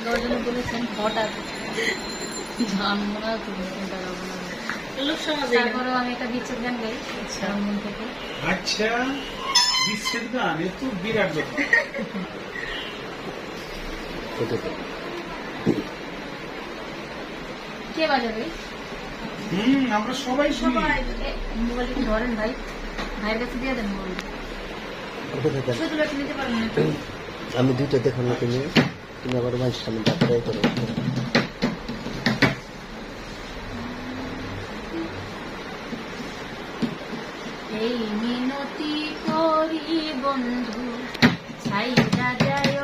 দশজনে বলেছেন হঠাৎ জানবো না তুমি চিন্তা করবো না। লোক সমাজে তারপরেও আমি একটা বিচ্ছেদ গান গাই আমার মন থেকে। আচ্ছা, বিচ্ছেদ গান এ তো বিরাট ব্যাপার। কে বাজাবে? আমরা সবাই শুনি। মোবাইলটা কি ধরেন ভাই, ভাইয়ের কাছে দিয়ে দেন মোবাইলটা। শুধু লোক নিতে পারবেন না। আমি দুইটা দেখো না, তুমি তুমি আবার মানুষের সামনে ডাক্তারাই করো। এই মিনতি করি বন্ধু, ছাইরা যায়